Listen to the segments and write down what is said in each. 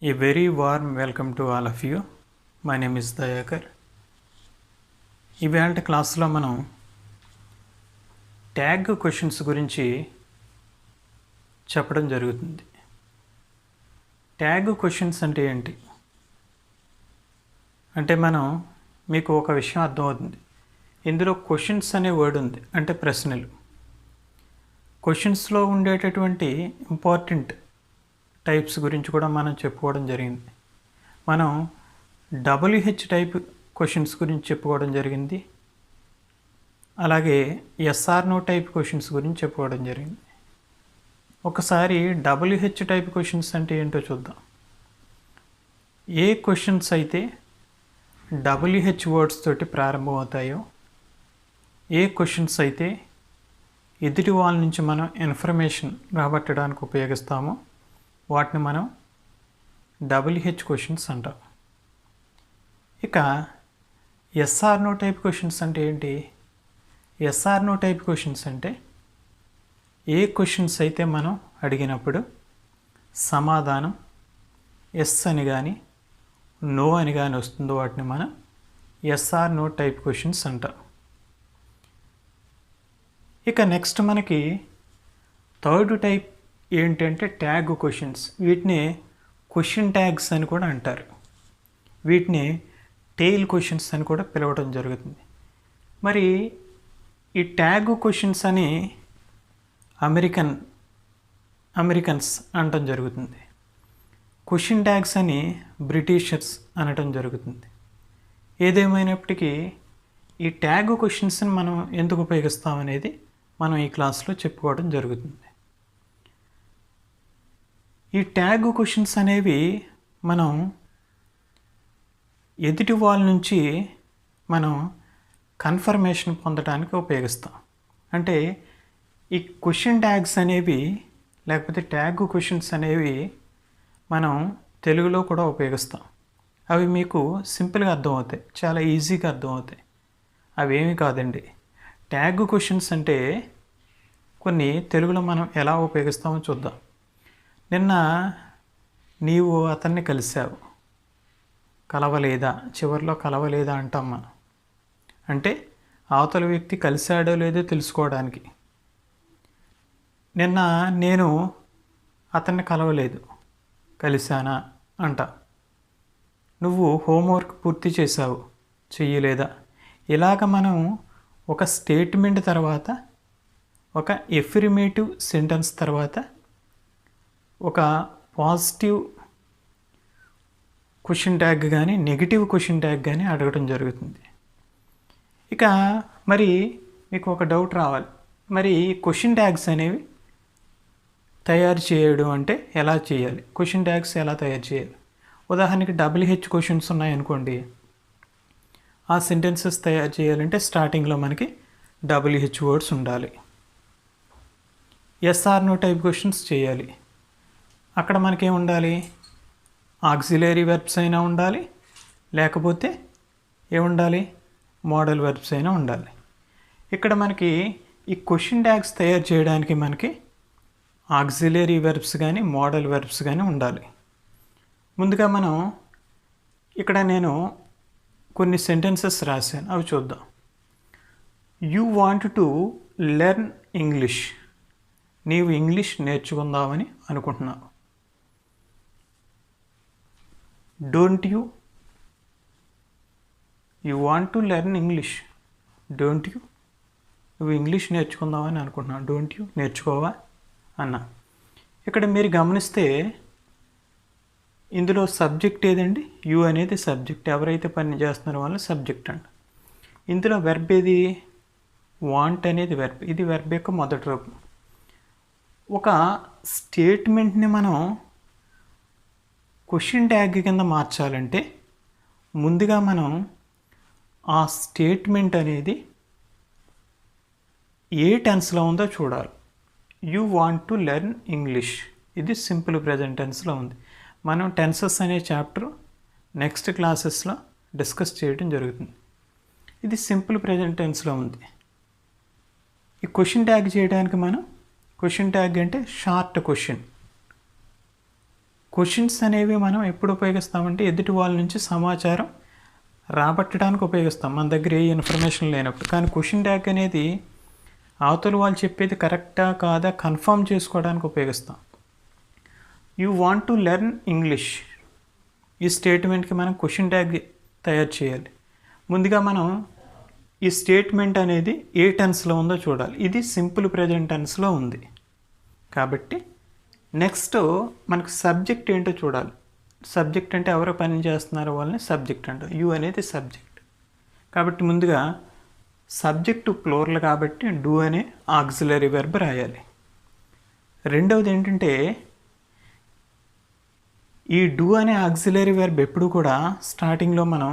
A very warm welcome to all of you. My name is Dayakar. ఇవాళ క్లాస్లో మనం tag questions గురించి చెప్పడం జరుగుతుంది. ట్యాగ్ క్వశ్చన్స్ అంటే ఏంటి అంటే మీకు ఒక విషయం అర్థమవుతుంది. ఇందులో క్వశ్చన్స్ అనే వర్డ్ ఉంది, అంటే ప్రశ్నలు. క్వశ్చన్స్లో ఉండేటటువంటి ఇంపార్టెంట్ టైప్స్ గురించి కూడా మనం చెప్పుకోవడం జరిగింది. మనం WH టైప్ క్వశ్చన్స్ గురించి చెప్పుకోవడం జరిగింది, అలాగే SR/NO టైప్ క్వశ్చన్స్ గురించి చెప్పుకోవడం జరిగింది. ఒకసారి WH టైప్ క్వశ్చన్స్ అంటే ఏంటో చూద్దాం. ఏ క్వశ్చన్స్ అయితే WH వర్డ్స్ తోటి ప్రారంభం అవుతాయో, ఏ క్వశ్చన్స్ అయితే ఎదుటి వాళ్ళ నుంచి మనం ఇన్ఫర్మేషన్ రాబట్టడానికి ఉపయోగిస్తామో వాటిని మనం WH క్వశ్చన్స్ అంటాం. ఇక SR/NO టైప్ క్వశ్చన్స్ అంటే ఏంటి? SR/NO టైప్ క్వశ్చన్స్ అంటే ఏ క్వశ్చన్స్ అయితే మనం అడిగినప్పుడు సమాధానం ఎస్ అని కానీ నో అని కానీ వస్తుందో వాటిని మనం SR/NO టైప్ క్వశ్చన్స్ అంటాం. ఇక నెక్స్ట్ మనకి థర్డ్ టైప్ ఏంటంటే ట్యాగ్ క్వశ్చన్స్. వీటిని క్వశ్చన్ ట్యాగ్స్ అని కూడా అంటారు. వీటిని టెయిల్ క్వశ్చన్స్ అని కూడా పిలవడం జరుగుతుంది. మరి ఈ ట్యాగ్ క్వశ్చన్స్ అని అమెరికన్స్ అనటం జరుగుతుంది. క్వశ్చన్ ట్యాగ్స్ అని బ్రిటిషర్స్ అనటం జరుగుతుంది. ఏదేమైనప్పటికీ ఈ ట్యాగ్ క్వశ్చన్స్ని మనం ఎందుకు ఉపయోగిస్తామనేది మనం ఈ క్లాస్లో చెప్పుకోవడం జరుగుతుంది. ఈ ట్యాగ్ క్వశ్చన్స్ అనేవి మనం ఎదుటి వాళ్ళ నుంచి మనం కన్ఫర్మేషన్ పొందడానికి ఉపయోగిస్తాం. అంటే ఈ క్వశ్చన్ ట్యాగ్స్ అనేవి లేకపోతే ట్యాగ్ క్వశ్చన్స్ అనేవి మనం తెలుగులో కూడా ఉపయోగిస్తాం. అవి మీకు సింపుల్గా అర్థమవుతాయి, చాలా ఈజీగా అర్థమవుతాయి. అవి ఏమీ కాదండి. ట్యాగ్ క్వశ్చన్స్ అంటే కొన్ని తెలుగులో మనం ఎలా ఉపయోగిస్తామో చూద్దాం. నిన్న నీవు అతన్ని కలిశావు, కలవలేదా, చివరిలో కలవలేదా అంటాం మనం. అంటే అవతల వ్యక్తి కలిశాడో లేదో తెలుసుకోవడానికి. నిన్న నేను అతన్ని కలవలేదు, కలిశానా అంట. నువ్వు హోంవర్క్ పూర్తి చేశావు, చెయ్యలేదా. ఇలాగ మనం ఒక స్టేట్మెంట్ తర్వాత ఒక ఎఫర్మేటివ్ సెంటెన్స్ తర్వాత ఒక పాజిటివ్ క్వశ్చన్ ట్యాగ్ కానీ నెగిటివ్ క్వశ్చన్ ట్యాగ్ కానీ అడగడం జరుగుతుంది. ఇక మరి మీకు ఒక డౌట్ రావాలి, మరి క్వశ్చన్ ట్యాగ్స్ అనేవి తయారు చేయడం అంటే ఎలా చేయాలి? క్వశ్చన్ ట్యాగ్స్ ఎలా తయారు చేయాలి? ఉదాహరణకి WH క్వశ్చన్స్ ఉన్నాయనుకోండి, ఆ సెంటెన్సెస్ తయారు చేయాలంటే స్టార్టింగ్లో మనకి WH వర్డ్స్ ఉండాలి. SR/NO టైప్ క్వశ్చన్స్ చేయాలి, అక్కడ మనకేం ఉండాలి? ఆక్సిలరీ వెర్బ్స్ అయినా ఉండాలి, లేకపోతే ఏముండాలి? మోడల్ వెర్బ్స్ అయినా ఉండాలి. ఇక్కడ మనకి ఈ క్వశ్చన్ ట్యాగ్స్ తయారు చేయడానికి మనకి ఆక్సిలరీ వెర్బ్స్ కానీ మోడల్ వెర్బ్స్ కానీ ఉండాలి. ముందుగా మనం ఇక్కడ నేను కొన్ని సెంటెన్సెస్ రాశాను, అవి చూద్దాం. You want to learn English. నీవు ఇంగ్లీష్ నేర్చుకుందామని అనుకుంటున్నావు. Don't you? You want to learn English. Don't you? నువ్వు ఇంగ్లీష్ నేర్చుకుందామని అనుకుంటున్నావు. Don't you? నేర్చుకోవా అన్నా. ఇక్కడ మీరు గమనిస్తే ఇందులో సబ్జెక్ట్ ఏదండి? యూ అనేది సబ్జెక్ట్. ఎవరైతే పని చేస్తున్నారో వాళ్ళు సబ్జెక్ట్ అండి. ఇందులో వెర్బ్ ఏది? వాంట్ అనేది వెర్బ్. ఇది వెర్బ్ యొక్క మొదటి రూపం. ఒక స్టేట్మెంట్ని మనం క్వశ్చన్ ట్యాగ్ కింద మార్చాలంటే ముందుగా మనం ఆ స్టేట్మెంట్ అనేది ఏ టెన్స్లో ఉందో చూడాలి. You want to learn English, ఇది సింపుల్ ప్రెజెంట్ టెన్స్లో ఉంది. మనం టెన్సెస్ అనే చాప్టర్ నెక్స్ట్ క్లాసెస్లో డిస్కస్ చేయడం జరుగుతుంది. ఇది సింపుల్ ప్రెజెంట్ టెన్స్లో ఉంది. ఈ క్వశ్చన్ ట్యాగ్ చేయడానికి మనం క్వశ్చన్ ట్యాగ్ అంటే షార్ట్ క్వశ్చన్. క్వశ్చన్స్ అనేవి మనం ఎప్పుడు ఉపయోగిస్తామంటే ఎదుటి వాళ్ళ నుంచి సమాచారం రాబట్టడానికి ఉపయోగిస్తాం, మన దగ్గర ఏ ఇన్ఫర్మేషన్ లేనప్పుడు. కానీ క్వశ్చన్ ట్యాగ్ అనేది అవతల వాళ్ళు చెప్పేది కరెక్టా కాదా కన్ఫర్మ్ చేసుకోవడానికి ఉపయోగిస్తాం. You want to learn English, ఈ స్టేట్మెంట్కి మనం క్వశ్చన్ ట్యాగ్ తయారు చేయాలి. ముందుగా మనం ఈ స్టేట్మెంట్ అనేది ఏ టెన్స్లో ఉందో చూడాలి. ఇది సింపుల్ ప్రెజెంట్ టెన్స్లో ఉంది కాబట్టి నెక్స్ట్ మనకు సబ్జెక్ట్ ఏంటో చూడాలి. సబ్జెక్ట్ అంటే ఎవరు పని చేస్తున్నారో వాళ్ళని సబ్జెక్ట్ అంటారు. యు అనేది సబ్జెక్ట్ కాబట్టి ముందుగా సబ్జెక్టు ప్లూరల్ కాబట్టి డూ అనే ఆక్సిలరీ వెర్బ్ రాయాలి. రెండవది ఏంటంటే ఈ డూ అనే ఆక్సిలరీ వెర్బ్ ఎప్పుడు కూడా స్టార్టింగ్లో మనం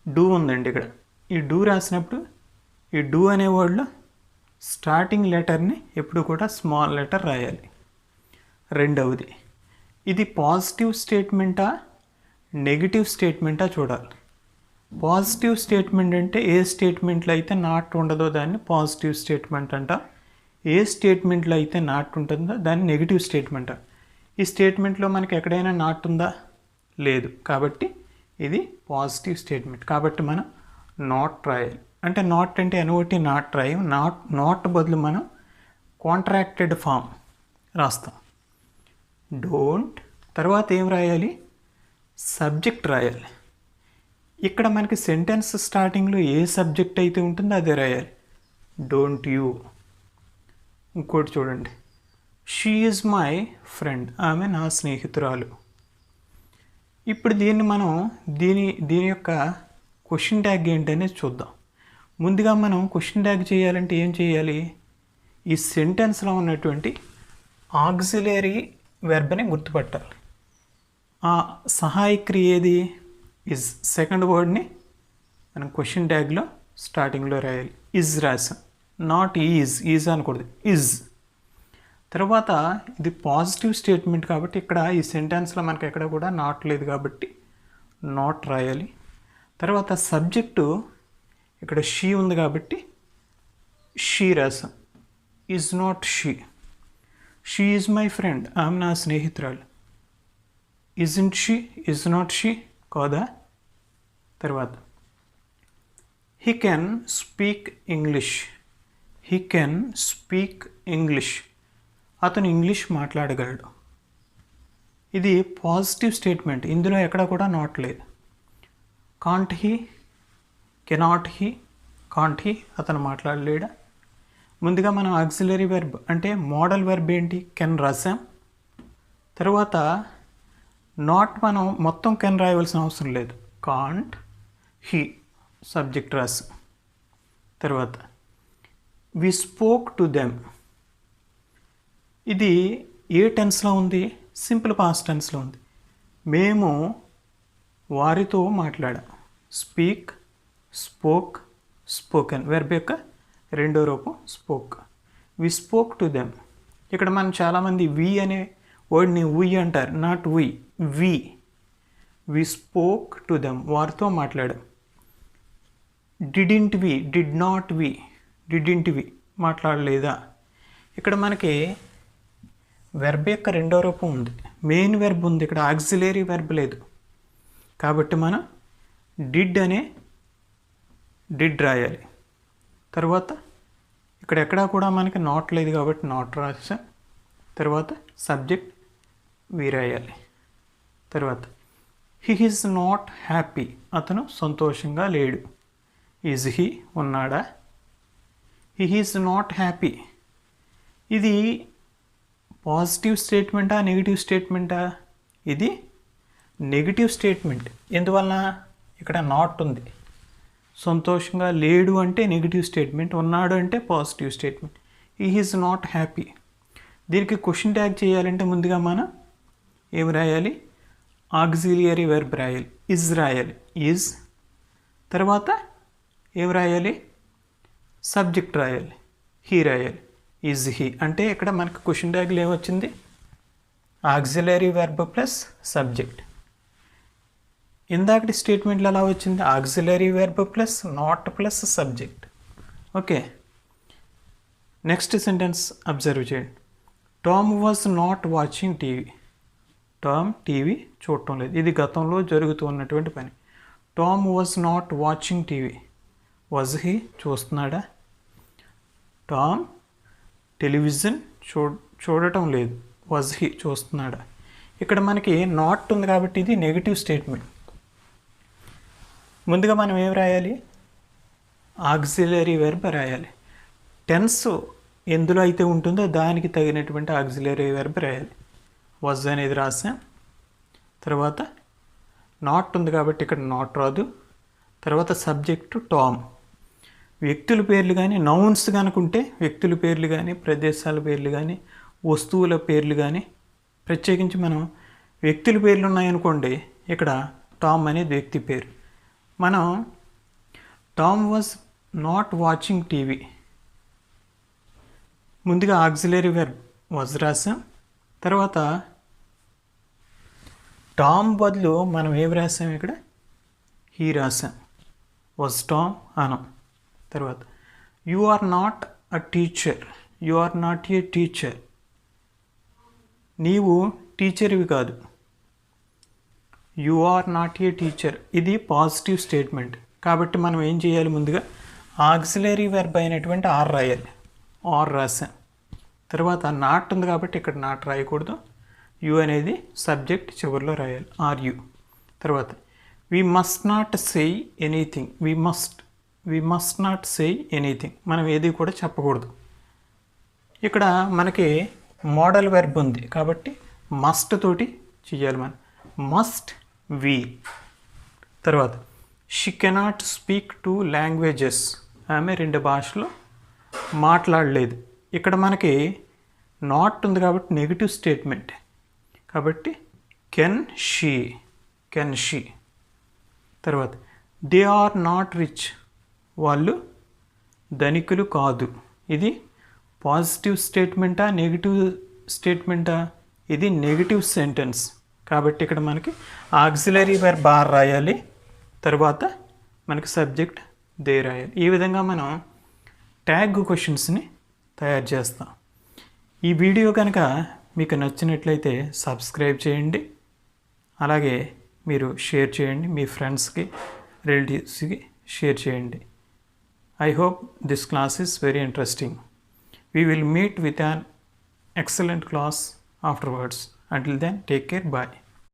డూ ఉందండి ఇక్కడ, ఈ డూ రాసినప్పుడు ఈ డూ అనే వర్డ్లో స్టార్టింగ్ లెటర్ని ఎప్పుడు కూడా స్మాల్ లెటర్ రాయాలి. రెండవది ఇది పాజిటివ్ స్టేట్మెంటా నెగిటివ్ స్టేట్మెంటా చూడాలి. పాజిటివ్ స్టేట్మెంట్ అంటే ఏ స్టేట్మెంట్లో అయితే నాట్ ఉండదో దాన్ని పాజిటివ్ స్టేట్మెంట్ అంట, ఏ స్టేట్మెంట్లో అయితే నాట్ ఉంటుందో దాన్ని నెగిటివ్ స్టేట్మెంట్. ఈ స్టేట్మెంట్లో మనకి ఎక్కడైనా నాట్ ఉందా? లేదు, కాబట్టి ఇది పాజిటివ్ స్టేట్మెంట్. కాబట్టి మనం నాట్ రాయాలి. అంటే నాట్ అంటే ఎన్ఓటి నాట్ రాయం, నాట్ బదులు మనం కాంట్రాక్టెడ్ ఫామ్ రాస్తాం. డోంట్ తర్వాత ఏం రాయాలి? సబ్జెక్ట్ రాయాలి. ఇక్కడ మనకి సెంటెన్స్ స్టార్టింగ్లో ఏ సబ్జెక్ట్ అయితే ఉంటుందో అదే రాయాలి. Don't you. ఇంకోటి చూడండి, షీ ఈజ్ మై ఫ్రెండ్, ఆమె నా స్నేహితురాలు. ఇప్పుడు దీన్ని మనం దీని యొక్క క్వశ్చన్ ట్యాగ్ ఏంటనేది చూద్దాం. ముందుగా మనం క్వశ్చన్ ట్యాగ్ చేయాలంటే ఏం చేయాలి? ఈ సెంటెన్స్లో ఉన్నటువంటి ఆక్సిలరీ వెర్బ్ని గుర్తుపట్టాలి. ఆ సహాయ క్రియ ఏది? ఇజ్. సెకండ్ వర్డ్ని మనం క్వశ్చన్ ట్యాగ్లో స్టార్టింగ్లో రాయాలి. ఇజ్ రాసాం, నాట్ ఈజ్ అనకూడదు, ఇజ్. తర్వాత ఇది పాజిటివ్ స్టేట్మెంట్ కాబట్టి ఇక్కడ ఈ సెంటెన్స్లో మనకి ఎక్కడ కూడా నాట్ లేదు కాబట్టి నాట్ రాయాలి. తర్వాత సబ్జెక్టు ఇక్కడ షీ ఉంది కాబట్టి షీ రాసాం, is not she. She is my friend, ఆమె నా స్నేహితురాలు. Isn't she, is not she కాదా? తర్వాత he can speak English, he can speak English, అతను ఇంగ్లీష్ మాట్లాడగలడు. ఇది పాజిటివ్ స్టేట్మెంట్, ఇందులో ఎక్కడ కూడా నాట్ లేదు. Can't he, cannot he, can't he, అతను మాట్లాడలేడా? ముందుగా మనం ఆక్సిలరీ వెర్బ్ అంటే మోడల్ వెర్బ్ ఏంటి? కెన్ రాసాం. తర్వాత నాట్ మనం మొత్తం కెన్ రాయవలసిన అవసరం లేదు, కాంట్ హీ సబ్జెక్ట్ రాసాం. తర్వాత వి స్పోక్ టు దెమ్, ఇది ఏ టెన్స్లో ఉంది? సింపుల్ పాస్ట్ టెన్స్లో ఉంది. మేము వారితో మాట్లాడాం. స్పీక్, స్పోక్, స్పోకెన్ వెర్బ్ యొక్క రెండో రూపం spoke. We spoke to them. ఇక్కడ మనం చాలామంది వి అనే వర్డ్ని వి అంటారు, not we, we. We spoke to them, వారితో మాట్లాడాం. Didn't we, did not we, didn't we మాట్లాడలేదా? ఇక్కడ మనకి వెర్బ్ యొక్క రెండో రూపం ఉంది, మెయిన్ వెర్బ్ ఉంది, ఇక్కడ ఆక్సిలరీ వెర్బ్ లేదు కాబట్టి మనం డిడ్ అనే డిడ్ రాయాలి. తర్వాత ఇక్కడ ఎక్కడా కూడా మనకి నాట్ లేదు కాబట్టి నాట్ రాసాం. తర్వాత సబ్జెక్ట్ వి రాయాలి. తర్వాత హీ ఈజ్ నాట్ హ్యాపీ, అతను సంతోషంగా లేడు. ఈజ్ హీ, ఉన్నాడా? He is not happy. ఇది పాజిటివ్ స్టేట్మెంటా నెగిటివ్ స్టేట్మెంటా? ఇది నెగిటివ్ స్టేట్మెంట్. ఎందువలన? ఇక్కడ నాట్ ఉంది. సంతోషంగా లేడు అంటే నెగిటివ్ స్టేట్మెంట్, ఉన్నాడు అంటే positive statement. He is not happy. దీనికి క్వశ్చన్ ట్యాగ్ చేయాలంటే ముందుగా మనం ఏం రాయాలి? ఆక్సిలియరీ వెర్బ్ రాయాలి, ఇజ్ రాయాలి, ఈజ్. తర్వాత ఏం రాయాలి? సబ్జెక్ట్ రాయాలి, హీ రాయాలి, ఈజ్ హీ. అంటే ఇక్కడ మనకు క్వశ్చన్ ట్యాగ్లో ఏమొచ్చింది? Auxiliary verb plus subject. ఇందాకటి స్టేట్మెంట్లో ఎలా వచ్చింది? Auxiliary verb plus not plus subject. Okay, next sentence observe చేయండి. Tom was not watching TV. Tom TV చూడటం లేదు. ఇది గతంలో జరుగుతూ ఉన్నటువంటి పని. Tom was not watching TV. Was he చూస్తున్నాడా? టామ్ టెలివిజన్ చూడటం లేదు. వాజ్ హీ చూస్తున్నాడా? ఇక్కడ మనకి నాట్ ఉంది కాబట్టి ఇది నెగిటివ్ స్టేట్మెంట్. ముందుగా మనం ఏం రాయాలి? ఆక్సిలరీ వెర్బ్ రాయాలి. టెన్స్ ఎందులో అయితే ఉంటుందో దానికి తగినటువంటి ఆక్సిలరీ వెర్బ్ రాయాలి. వాజ్ అనేది రాసాం. తర్వాత నాట్ ఉంది కాబట్టి ఇక్కడ నాట్ రాదు. తర్వాత సబ్జెక్టు టామ్. వ్యక్తుల పేర్లు కానీ నౌన్స్ కనుకుంటే వ్యక్తుల పేర్లు కానీ ప్రదేశాల పేర్లు కానీ వస్తువుల పేర్లు కానీ, ప్రత్యేకించి మనం వ్యక్తుల పేర్లు ఉన్నాయనుకోండి, ఇక్కడ టామ్ అనేది వ్యక్తి పేరు. మనం Tom was not watching TV. ముందుగా ఆక్సిలరీ వెర్బ్ వాజ్ రాసాం. తర్వాత టామ్ బదులు మనం ఏమి రాసాం? ఇక్కడ హీ రాసాం. వాజ్ టామ్ అనం. తర్వాత you are not a teacher. You are not a teacher. నీవు టీచర్వి కాదు. You are not a teacher. ఇది పాజిటివ్ స్టేట్మెంట్ కాబట్టి మనం ఏం చేయాలి? ముందుగా ఆక్సిలరీ వెర్బ్ అయినటువంటి ఆర్ రాయాలి. ఆర్ రాసాం. తర్వాత నాట్ ఉంది కాబట్టి ఇక్కడ నాట్ రాయకూడదు. యు అనేది సబ్జెక్ట్ చివరిలో రాయాలి. Are you. తర్వాత we must not say anything. We must not say anything. మనం ఏది కూడా చెప్పకూడదు. ఇక్కడ మనకి మోడల్ వెర్బ్ ఉంది కాబట్టి మస్ట్ తోటి చేయాలి మనం. మస్ట్ వి. తర్వాత షీ కెనాట్ స్పీక్ 2 లాంగ్వేజెస్. ఆమె 2 భాషలు మాట్లాడలేదు. ఇక్కడ మనకి నాట్ ఉంది కాబట్టి నెగిటివ్ స్టేట్మెంట్ కాబట్టి కెన్ షీ. తర్వాత దే ఆర్ నాట్ రిచ్. వాళ్ళు ధనికులు కాదు. ఇది పాజిటివ్ స్టేట్మెంటా నెగిటివ్ స్టేట్మెంటా? ఇది నెగిటివ్ సెంటెన్స్ కాబట్టి ఇక్కడ మనకి ఆక్సిలరీ వెర్బ్ ఆర్ రాయాలి. తర్వాత మనకి సబ్జెక్ట్ దే రాయాలి. ఈ విధంగా మనం ట్యాగ్ క్వశ్చన్స్ని తయారు చేస్తాం. ఈ వీడియో కనుక మీకు నచ్చినట్లయితే సబ్స్క్రైబ్ చేయండి. అలాగే మీరు షేర్ చేయండి. మీ ఫ్రెండ్స్కి, రిలేటివ్స్కి షేర్ చేయండి. I hope this class is very interesting. We will meet with an excellent class afterwards. Until then, take care. Bye.